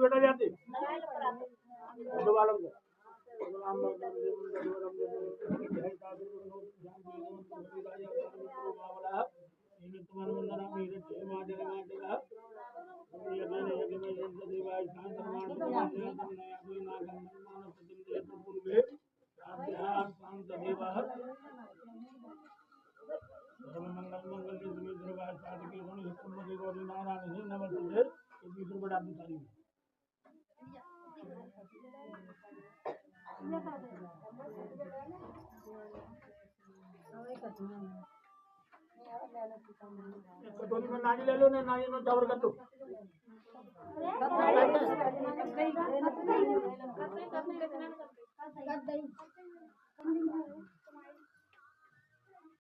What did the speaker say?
बेटा जाते मंगल मंगल नमस्ते कटोरी में नानी ले लो ना, नानी में चावल कर दो।